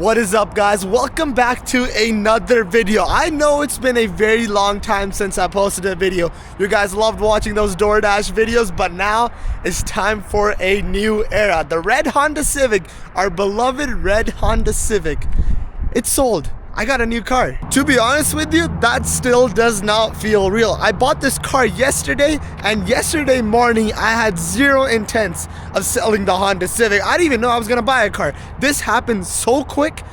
What is up, guys? Welcome back to another video. I know it's been a very long time since I posted a video. You guys loved watching those DoorDash videos, but now it's time for a new era. The red Honda Civic, our beloved red Honda Civic, it's sold. I got a new car. To be honest with you, that still does not feel real. I bought this car yesterday, and yesterday morning I had zero intents of selling the Honda Civic. I didn't even know I was gonna buy a car. This happened so quick.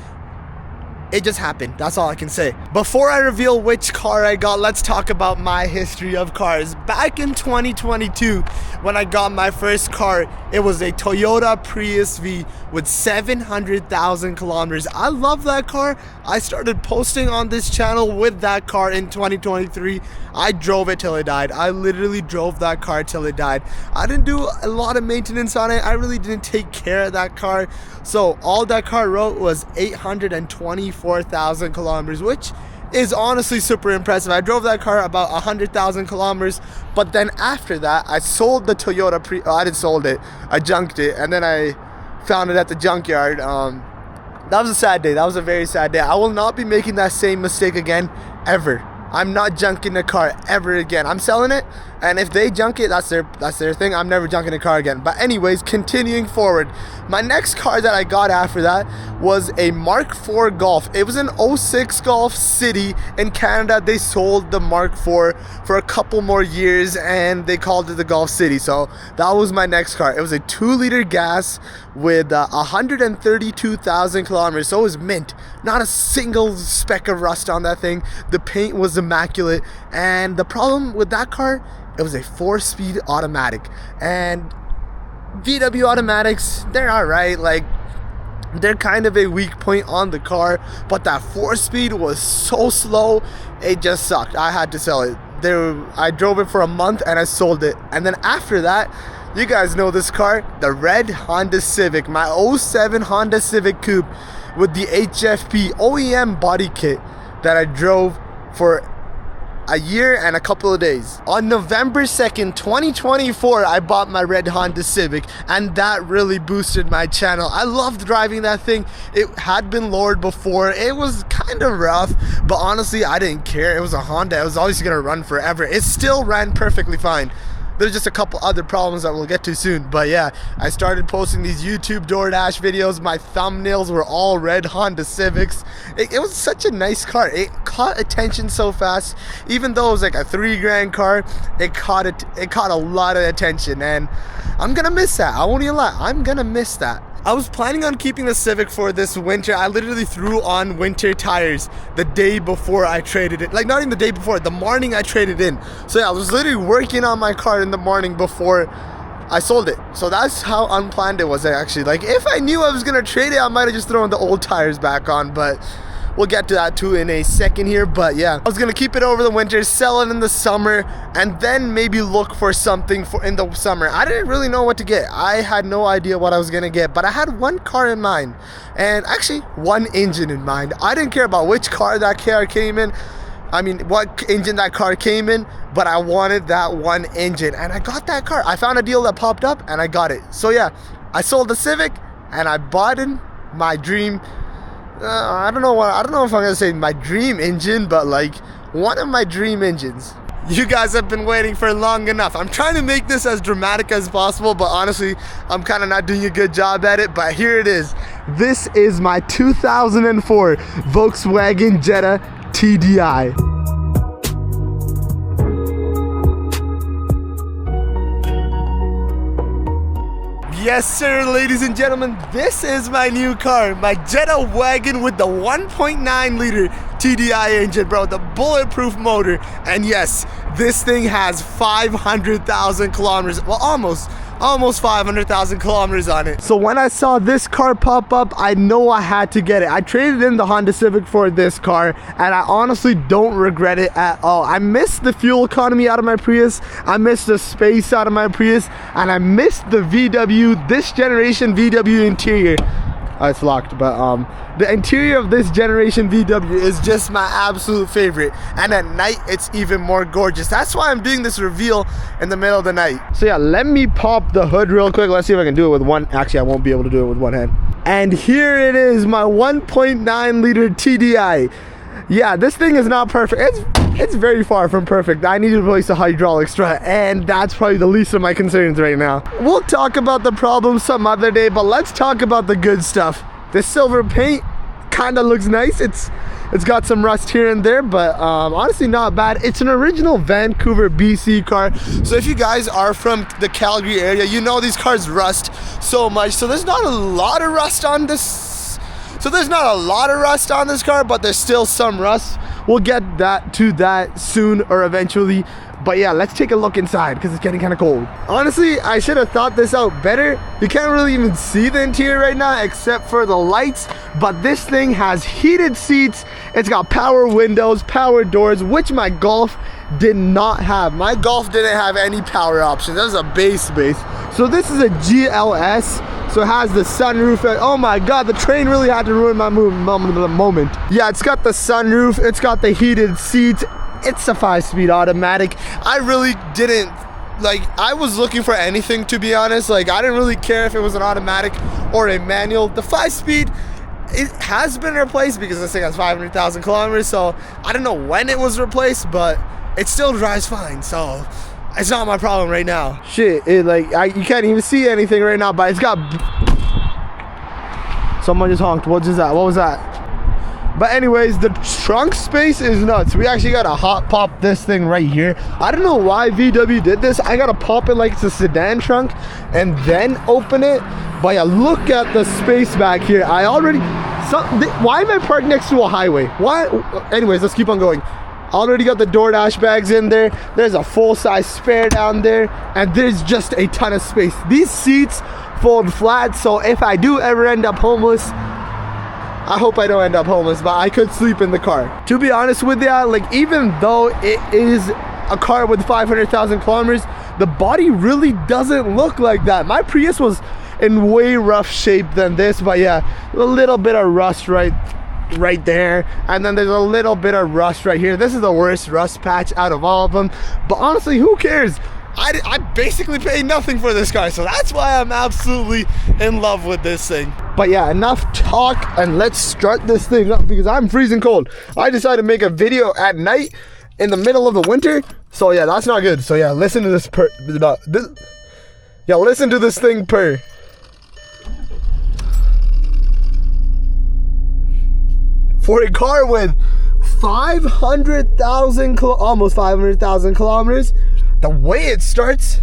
It just happened. That's all I can say. Before I reveal which car I got, let's talk about my history of cars. Back in 2022, when I got my first car, it was a Toyota Prius V with 700,000 kilometers. I love that car. I started posting on this channel with that car in 2023. I drove it till it died. I literally drove that car till it died. I didn't do a lot of maintenance on it. I really didn't take care of that car. So all that car wrote was 824,000 kilometers, which is honestly super impressive. I drove that car about 100,000 kilometers, but then after that, I sold the Toyota I didn't sold it. I junked it, and then I found it at the junkyard. That was a sad day. That was a very sad day. I will not be making that same mistake again, ever. I'm not junking the car ever again. I'm selling it, and if they junk it, that's their thing. I'm never junking a car again. But anyways, continuing forward, my next car that I got after that was a Mark IV Golf. It was an 06 Golf City in Canada. They sold the Mark IV for a couple more years, and they called it the Golf City. So that was my next car. It was a 2-liter gas with 132,000 kilometers. So it was mint. Not a single speck of rust on that thing. The paint was immaculate, and the problem with that car, it was a 4-speed automatic. And VW automatics, they're alright, like they're kind of a weak point on the car, but that 4-speed was so slow, it just sucked. I had to sell it. I drove it for a month and I sold it. And then after that, you guys know this car, the red Honda Civic, my 07 Honda Civic Coupe with the HFP OEM body kit that I drove for a year and a couple of days. On November 2nd, 2024, I bought my red Honda Civic, and that really boosted my channel. I loved driving that thing. It had been lowered before. It was kind of rough, but honestly, I didn't care. It was a Honda. It was always gonna run forever. It still ran perfectly fine. There's just a couple other problems that we'll get to soon. But yeah, I started posting these YouTube DoorDash videos. My thumbnails were all red Honda Civics. It was such a nice car. It caught attention so fast. Even though it was like a $3,000 car, it caught a lot of attention. And I'm gonna miss that. I won't even lie. I'm gonna miss that. I was planning on keeping the Civic for this winter. I literally threw on winter tires the day before I traded it. Like, not even the day before, the morning I traded in. So yeah, I was literally working on my car in the morning before I sold it. So that's how unplanned it was actually. Like, if I knew I was gonna trade it, I might have just thrown the old tires back on, but we'll get to that too in a second here. But yeah, I was gonna keep it over the winter, sell it in the summer, and then maybe look for something in the summer. I didn't really know what to get. I had no idea what I was gonna get, but I had one car in mind, and actually one engine in mind. I didn't care about which car that car came in. I mean, what engine that car came in, but I wanted that one engine, and I got that car. I found a deal that popped up, and I got it. So yeah, I sold the Civic, and I bought in my dream. I don't know if I'm gonna say my dream engine, but like one of my dream engines. You guys have been waiting for long enough. I'm trying to make this as dramatic as possible, but honestly, I'm kind of not doing a good job at it, but here it is. This is my 2004 Volkswagen Jetta TDI. Yes sir, ladies and gentlemen, this is my new car, my Jetta wagon with the 1.9 liter TDI engine, bro, the bulletproof motor. And yes, this thing has 500,000 kilometers, well, almost 500,000 kilometers on it. So when I saw this car pop up, I know I had to get it. I traded in the Honda Civic for this car, and I honestly don't regret it at all. I miss the fuel economy out of my Prius, I miss the space out of my Prius, and I miss the VW, this generation VW interior. It's locked, but the interior of this generation VW is just my absolute favorite, and at night it's even more gorgeous. That's why I'm doing this reveal in the middle of the night. So yeah, let me pop the hood real quick. Let's see if I can do it with one. Actually, I won't be able to do it with one hand. And here it is, my 1.9 liter TDI. Yeah, this thing is not perfect. It's very far from perfect. I need to replace the hydraulic strut, and that's probably the least of my concerns right now. We'll talk about the problems some other day, but let's talk about the good stuff. The silver paint kind of looks nice. It's got some rust here and there, but honestly not bad. It's an original Vancouver, BC car. So if you guys are from the Calgary area, you know these cars rust so much. So there's not a lot of rust on this. car, but there's still some rust. We'll get to that soon or eventually. But yeah, let's take a look inside because it's getting kind of cold. Honestly, I should have thought this out better. You can't really even see the interior right now except for the lights, but this thing has heated seats. It's got power windows, power doors, which my Golf did not have. My Golf didn't have any power options. That was a base. So this is a GLS. So it has the sunroof. Oh my god, the train really had to ruin my moment. Yeah, it's got the sunroof. It's got the heated seats. It's a 5-speed automatic. I really didn't, I was looking for anything, to be honest. I didn't really care if it was an automatic or a manual. The 5-speed, it has been replaced because this thing has 500,000 kilometers. So I don't know when it was replaced, but it still drives fine. So it's not my problem right now. Shit, you can't even see anything right now, but it's got... Someone just honked. What was that? But anyways, the trunk space is nuts. We actually gotta hot pop this thing right here. I don't know why VW did this. I gotta pop it like it's a sedan trunk and then open it. But yeah, look at the space back here. Why am I parked next to a highway? Why? Anyways, let's keep on going. Already got the DoorDash bags in there. There's a full-size spare down there, and there's just a ton of space. These seats fold flat, so if I do ever end up homeless, I hope I don't end up homeless, but I could sleep in the car. To be honest with you, even though it is a car with 500,000 kilometers, the body really doesn't look like that. My Prius was in way rough shape than this, but yeah, a little bit of rust right there, and then there's a little bit of rust right here. This is the worst rust patch out of all of them, but honestly, who cares? I basically paid nothing for this car, so that's why I'm absolutely in love with this thing. But yeah, enough talk, and let's start this thing up because I'm freezing cold. I decided to make a video at night in the middle of the winter, so yeah, that's not good. So yeah, listen to this listen to this thing purr. For a car with 500,000, almost 500,000 kilometers, the way it starts,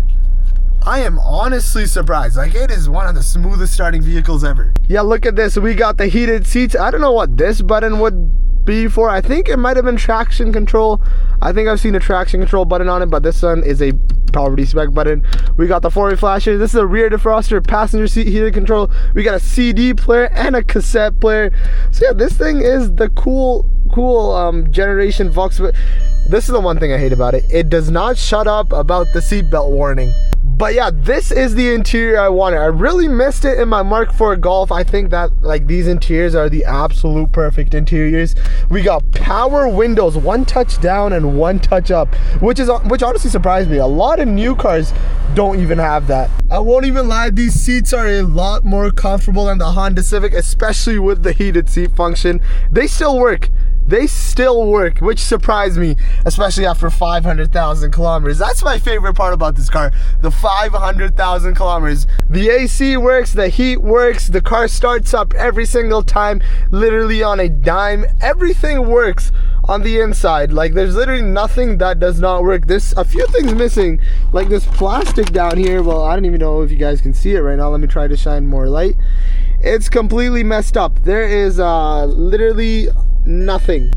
I am honestly surprised. It is one of the smoothest starting vehicles ever. Yeah, look at this. We got the heated seats. I don't know what this button would be for. I think it might have been traction control. I think I've seen a traction control button on it, but this one is a poverty spec button. We got the forward flasher. This is a rear defroster, passenger seat heated control. We got a CD player and a cassette player. So yeah, this thing is the cool generation Vox. This is the one thing I hate about it. It does not shut up about the seatbelt warning. But yeah, this is the interior I wanted. I really missed it in my Mark IV Golf. I think that these interiors are the absolute perfect interiors. We got power windows, one touch down and one touch up, which honestly surprised me. A lot of new cars don't even have that. I won't even lie, these seats are a lot more comfortable than the Honda Civic, especially with the heated seat function. They still work, which surprised me, especially after 500,000 kilometers. That's my favorite part about this car, the 500,000 kilometers. The AC works, the heat works, the car starts up every single time, literally on a dime. Everything works on the inside. There's literally nothing that does not work. There's a few things missing, like this plastic down here. Well, I don't even know if you guys can see it right now. Let me try to shine more light. It's completely messed up. There is literally nothing.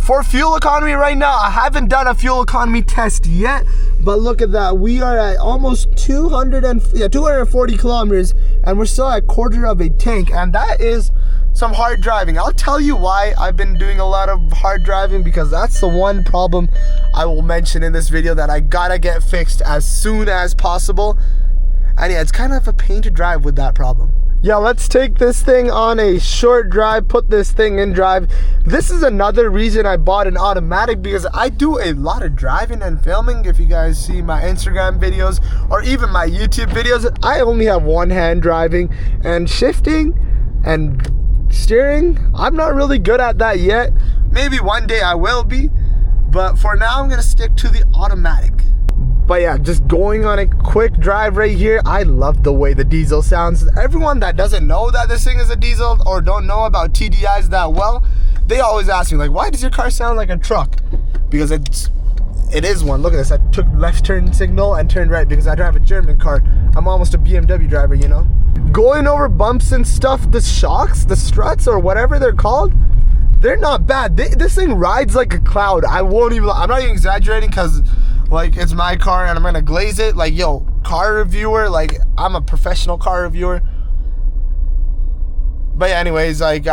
For fuel economy right now, I haven't done a fuel economy test yet, but look at that. We are at almost 240 kilometers, and we're still at quarter of a tank, and that is some hard driving. I'll tell you why I've been doing a lot of hard driving, because that's the one problem I will mention in this video that I gotta get fixed as soon as possible. And yeah, it's kind of a pain to drive with that problem. Yeah, let's take this thing on a short drive, put this thing in drive. This is another reason I bought an automatic, because I do a lot of driving and filming. If you guys see my Instagram videos or even my YouTube videos, I only have one hand driving, and shifting And steering, I'm not really good at that yet. Maybe one day I will be, but for now I'm gonna stick to the automatic. But yeah, just going on a quick drive right here, I love the way the diesel sounds. Everyone that doesn't know that this thing is a diesel or don't know about TDIs that well, they always ask me like, why does your car sound like a truck? Because it is one. Look at this, I took left turn signal and turned right because I drive a German car. I'm almost a BMW driver, you know? Going over bumps and stuff, the shocks, the struts or whatever they're called, they're not bad. This thing rides like a cloud. I'm not even exaggerating because like it's my car and I'm gonna glaze it. Like, yo, car reviewer, like I'm a professional car reviewer. But yeah, anyways, like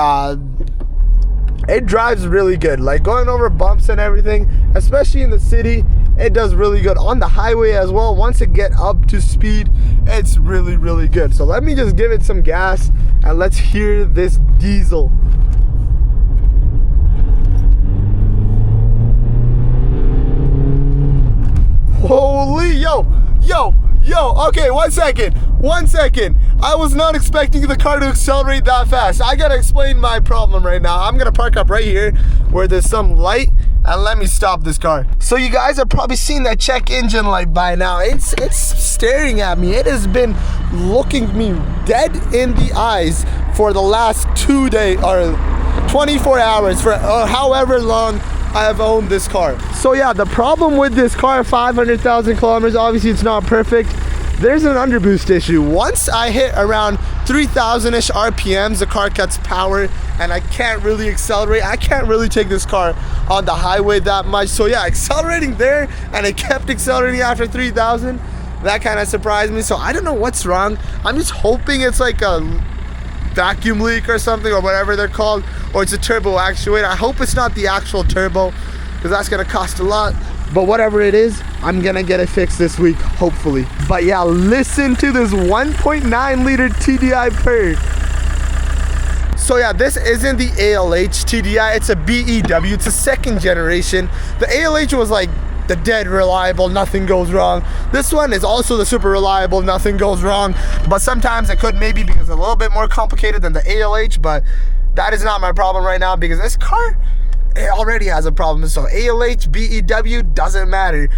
it drives really good. Like going over bumps and everything, especially in the city, it does really good. On the highway as well, once it get up to speed, it's really, really good. So let me just give it some gas and let's hear this diesel. Holy, yo, okay, 1 second. I was not expecting the car to accelerate that fast. I gotta explain my problem right now. I'm gonna park up right here where there's some light and let me stop this car. So you guys have probably seen that check engine light by now. It's staring at me. It has been looking me dead in the eyes for the last 2 days or 24 hours for however long I have owned this car. So yeah, the problem with this car, 500,000 kilometers, obviously it's not perfect. There's an underboost issue. Once I hit around 3,000-ish RPMs, the car cuts power and I can't really accelerate. I can't really take this car on the highway that much. So yeah, accelerating there and it kept accelerating after 3,000. That kind of surprised me. So I don't know what's wrong. I'm just hoping it's like a vacuum leak or something or whatever they're called, or it's a turbo actuator. I hope it's not the actual turbo because that's gonna cost a lot, but whatever it is, I'm gonna get it fixed this week, hopefully. But yeah, listen to this 1.9 liter TDI purr. So yeah, this isn't the ALH TDI, it's a BEW, it's a second generation. The ALH was like the dead reliable, nothing goes wrong. This one is also the super reliable, nothing goes wrong, but sometimes it could maybe because it's a little bit more complicated than the ALH, but that is not my problem right now because this car, it already has a problem. So ALH, BEW, doesn't matter.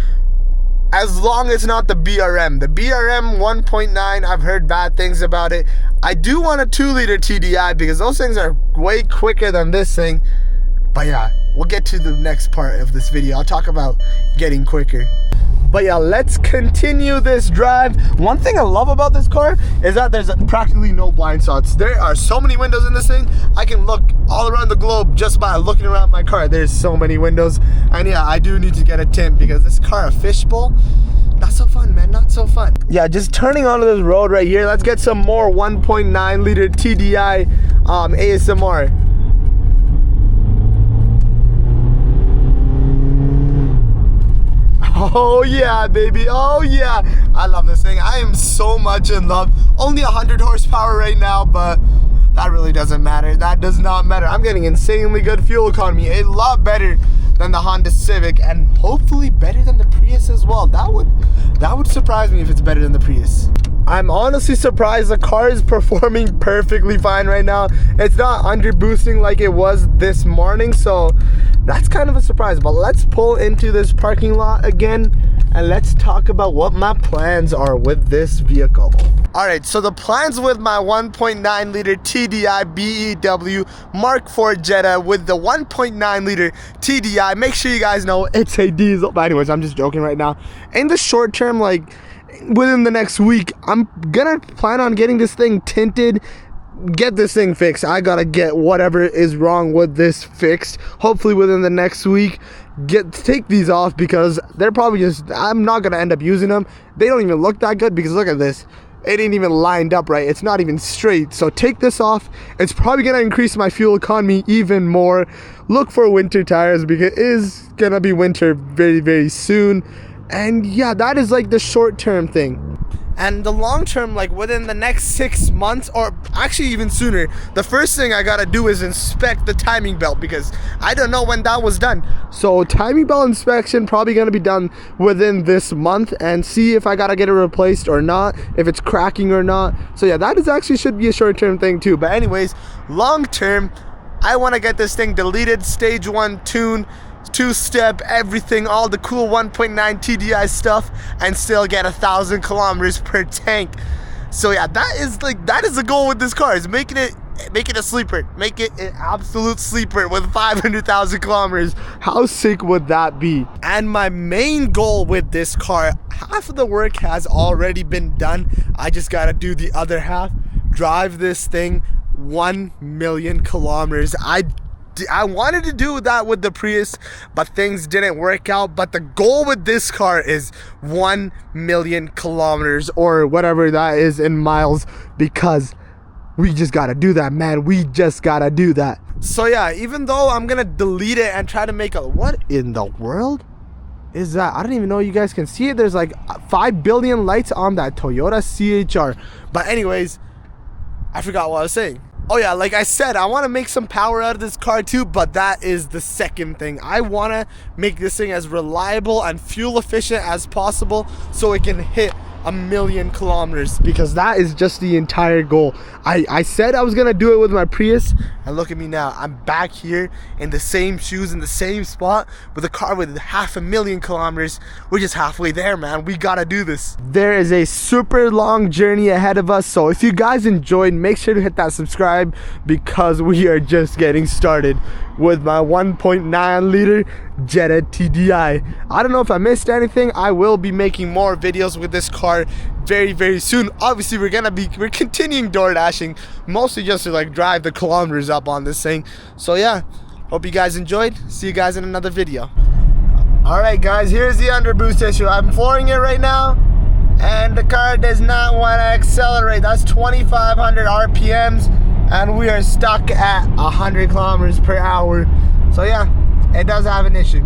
As long as it's not the BRM. The BRM 1.9, I've heard bad things about it. I do want a 2 liter TDI because those things are way quicker than this thing. But yeah, we'll get to the next part of this video. I'll talk about getting quicker. But yeah, let's continue this drive. One thing I love about this car is that there's practically no blind spots. There are so many windows in this thing. I can look all around the globe just by looking around my car. There's so many windows. And yeah, I do need to get a tint because this car, a fishbowl, not so fun, man, not so fun. Yeah, just turning onto this road right here. Let's get some more 1.9 liter TDI ASMR. Oh yeah, baby, oh yeah. I love this thing. I am so much in love. Only 100 horsepower right now, but that really doesn't matter. That does not matter. I'm getting insanely good fuel economy. A lot better than the Honda Civic and hopefully better than the Prius as well. That would surprise me if it's better than the Prius. I'm honestly surprised the car is performing perfectly fine right now. It's not under boosting like it was this morning, so that's kind of a surprise. But let's pull into this parking lot again and let's talk about what my plans are with this vehicle. Alright, so the plans with my 1.9 liter TDI BEW Mark IV Jetta with the 1.9 liter TDI, make sure you guys know it's a diesel. But anyways, I'm just joking right now. In the short term, like within the next week, I'm gonna plan on getting this thing tinted, get this thing fixed. I gotta get whatever is wrong with this fixed. Hopefully within the next week, take these off because they're probably just, I'm not gonna end up using them. They don't even look that good because look at this. It ain't even lined up right. It's not even straight. So take this off. It's probably gonna increase my fuel economy even more. Look for winter tires because it is gonna be winter very, very soon. And yeah, that is like the short-term thing. And the long term, like within the next 6 months, or actually even sooner, the first thing I gotta do is inspect the timing belt, because I don't know when that was done. So timing belt inspection probably gonna be done within this month, and see if I gotta get it replaced or not, if it's cracking or not. So yeah, that is actually should be a short-term thing too. But anyways, long term, I want to get this thing deleted, stage 1 tune, 2-step, everything, all the cool 1.9 TDI stuff, and still get 1,000 kilometers per tank. So yeah, that is the goal with this car, is make it a sleeper, make it an absolute sleeper with 500,000 kilometers. How sick would that be? And my main goal with this car, half of the work has already been done. I just gotta do the other half, drive this thing 1 million kilometers. I wanted to do that with the Prius, but things didn't work out. But the goal with this car is 1 million kilometers, or whatever that is in miles, because we just gotta do that, man. We just gotta do that. So yeah, even though I'm gonna delete it and try to make a, what in the world is that? I don't even know you guys can see it. There's like 5 billion lights on that Toyota CHR. But anyways, I forgot what I was saying. Oh yeah, like I said, I want to make some power out of this car too, but that is the second thing. I want to make this thing as reliable and fuel efficient as possible, so it can hit 1 million kilometers, because that is just the entire goal. I said I was gonna do it with my Prius, and look at me now. I'm back here in the same shoes, in the same spot, with a car with 500,000 kilometers. We're just halfway there, man. We gotta do this. There is a super long journey ahead of us, so if you guys enjoyed, make sure to hit that subscribe, because we are just getting started with my 1.9 liter Jetta TDI. I don't know if I missed anything. I will be making more videos with this car very soon. Obviously we're continuing door dashing, mostly just to like drive the kilometers up on this thing. So yeah, hope you guys enjoyed. See you guys in another video. All right guys, here's the underboost issue. I'm flooring it right now, and the car does not want to accelerate. That's 2,500 RPMs, and we are stuck at 100 kilometers per hour. So yeah, it does have an issue.